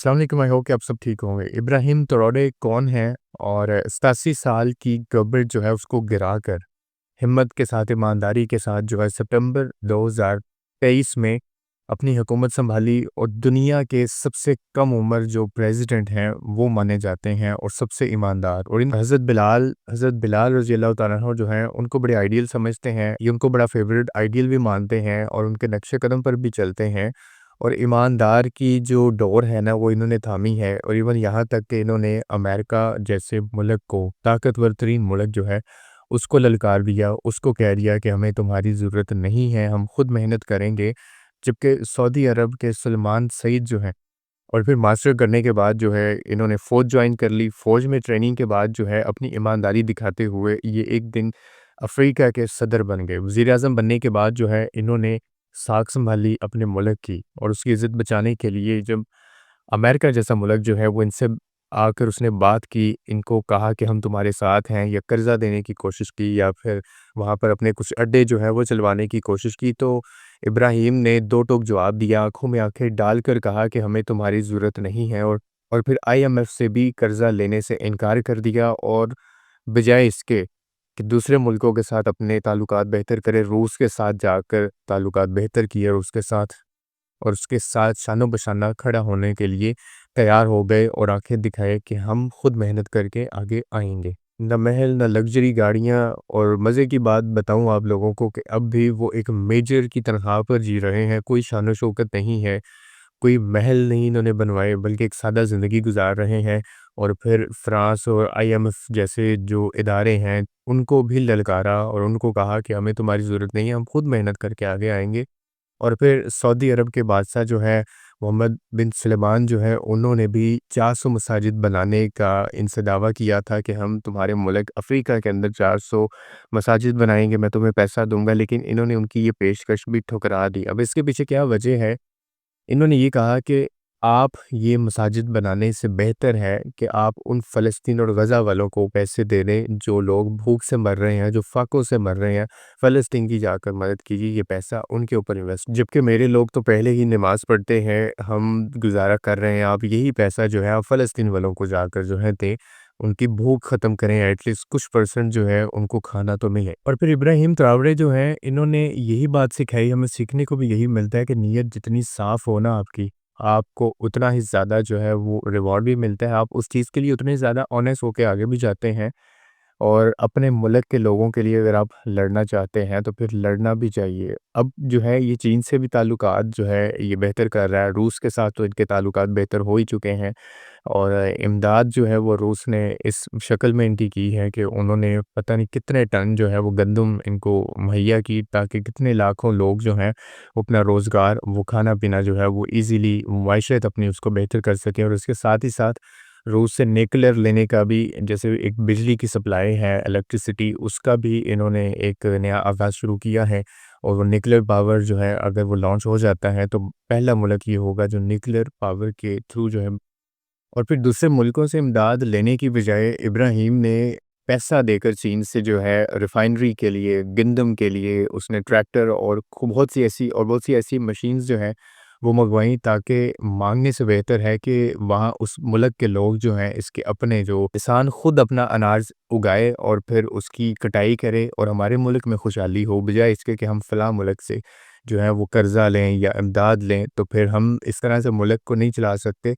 अस्सलाम वालेकुम। I hope कि आप सब ठीक होंगे। इब्राहिम ट्राओरे कौन है और 87 साल की गवर्नमेंट जो है उसको गिराकर हिम्मत के साथ, ईमानदारी के साथ जो है सितंबर 2023 में अपनी हुकूमत संभाली और दुनिया के सबसे कम उम्र जो प्रेसिडेंट हैं वो माने जाते हैं और सबसे ईमानदार। और इन हज़रत बिलाल रज़ी अल्लाह तआला अन्हु जो हैं उनको बड़े आइडियल समझते हैं, ये उनको बड़ा फेवरेट आइडियल भी मानते हैं और उनके नक्शे कदम पर भी चलते हैं। और ईमानदार की जो डोर है ना वो इन्होंने थामी है और इवन यहाँ तक कि इन्होंने अमेरिका जैसे मुल्क को, ताकतवर तरीन मुल्क जो है उसको ललकार दिया, उसको कह दिया कि हमें तुम्हारी ज़रूरत नहीं है, हम खुद मेहनत करेंगे। जबकि सऊदी अरब के सलमान सईद जो हैं और फिर मास्टर करने के बाद जो है इन्होंने फ़ौज जॉइन कर ली। फ़ौज में ट्रेनिंग के बाद जो है अपनी ईमानदारी दिखाते हुए ये एक दिन अफ्रीका के सदर बन गए। वज़ीर-ए-आज़म बनने के बाद जो है इन्होंने साख संभाली अपने मुल्क की और उसकी इज़्ज़त बचाने के लिए जब अमेरिका जैसा मुल्क जो है वो इनसे आकर उसने बात की, इनको कहा कि हम तुम्हारे साथ हैं, या कर्ज़ा देने की कोशिश की या फिर वहाँ पर अपने कुछ अड्डे जो है वो चलवाने की कोशिश की, तो इब्राहीम ने दो टूक जवाब दिया, आँखों में आँखें डालकर कहा कि हमें तुम्हारी ज़रूरत नहीं है। और फिर आईएमएफ से भी कर्ज़ा लेने से इनकार कर दिया और बजाय इसके कि दूसरे मुल्कों के साथ अपने ताल्लुकात बेहतर करे, रूस के साथ जाकर ताल्लुकात बेहतर किए और उसके साथ शानो बशाना खड़ा होने के लिए तैयार हो गए और आंखें दिखाए कि हम खुद मेहनत करके आगे आएंगे। न महल, न लग्जरी गाड़ियाँ, और मज़े की बात बताऊँ आप लोगों को कि अब भी वो एक मेजर की तनख्वाह पर जी रहे हैं, कोई शान शौकत नहीं है, कोई महल नहीं इन्होंने बनवाए बल्कि एक सादा ज़िंदगी गुजार रहे हैं। और फिर फ्रांस और आईएमएफ जैसे जो इदारे हैं उनको भी ललकारा और उनको कहा कि हमें तुम्हारी ज़रूरत नहीं है, हम खुद मेहनत करके आगे आएंगे। और फिर सऊदी अरब के बादशाह जो है मोहम्मद बिन सलमान जो है उन्होंने भी 400 मसाजिद बनाने का इनसे दावा किया था कि हम तुम्हारे मुल्क अफ्रीका के अंदर 400 मसाजिद बनाएंगे, मैं तुम्हें पैसा दूंगा, लेकिन इन्होंने उनकी ये पेशकश भी ठुकरा दी। अब इसके पीछे क्या वजह है? इन्होंने ये कहा कि आप ये मसाजिद बनाने से बेहतर है कि आप उन फ़लस्तीन और गज़ा वालों को पैसे दे दें जो लोग भूख से मर रहे हैं, जो फाकों से मर रहे हैं, फ़लस्तीन की जाकर मदद कीजिए, ये पैसा उनके ऊपर इन्वेस्ट, जबकि मेरे लोग तो पहले ही नमाज़ पढ़ते हैं, हम गुज़ारा कर रहे हैं, आप यही पैसा जो है आप फ़लस्तीन वालों को जाकर जो है दें, उनकी भूख ख़त्म करें, एटलीस्ट कुछ परसेंट जो है उनको खाना तो मिले। और फिर इब्राहिम ट्राओरे जो हैं इन्होंने यही बात सिखाई, हमें सीखने को भी यही मिलता है कि नीयत जितनी साफ़ हो ना आपकी, आपको उतना ही ज़्यादा जो है वो रिवॉर्ड भी मिलता है। आप उस चीज़ के लिए उतने ज़्यादा ऑनेस्ट होके आगे भी जाते हैं। और अपने मुल्क के लोगों के लिए अगर आप लड़ना चाहते हैं तो फिर लड़ना भी चाहिए। अब जो है ये चीन से भी ताल्लुकात जो है ये बेहतर कर रहा है, रूस के साथ तो इनके ताल्लुकात बेहतर हो ही चुके हैं। और इमदाद जो है वो रूस ने इस शक्ल में इनकी की है कि उन्होंने पता नहीं कितने टन जो है वो गंदम इनको मुहैया की, ताकि कितने लाखों लोग जो हैं वो अपना रोज़गार, वो खाना पीना जो है वो ईज़िली माइशत अपनी उसको बेहतर कर सकें। और इसके साथ ही साथ रूस से न्यूक्लियर लेने का भी, जैसे एक बिजली की सप्लाई है, इलेक्ट्रिसिटी, उसका भी इन्होंने एक नया आगाज़ शुरू किया है। और वो न्यूक्लियर पावर जो है अगर वो लॉन्च हो जाता है तो पहला मुल्क ये होगा जो न्यूक्लियर पावर के थ्रू जो है। और फिर दूसरे मुल्कों से इमदाद लेने की बजाय इब्राहीम ने पैसा देकर चीन से जो है रिफाइनरी के लिए, गंदम के लिए उसने ट्रैक्टर और बहुत सी ऐसी मशीन्स जो हैं वो मंगवाई, ताकि मांगने से बेहतर है कि वहाँ उस मुल्क के लोग जो हैं इसके अपने जो किसान खुद अपना अनाज उगाए और फिर उसकी कटाई करे और हमारे मुल्क में खुशहाली हो, बजाय इसके कि हम फ़लाँ मुल्क से जो है वो कर्ज़ा लें या इमदाद लें, तो फिर हम इस तरह से मुल्क को नहीं चला सकते।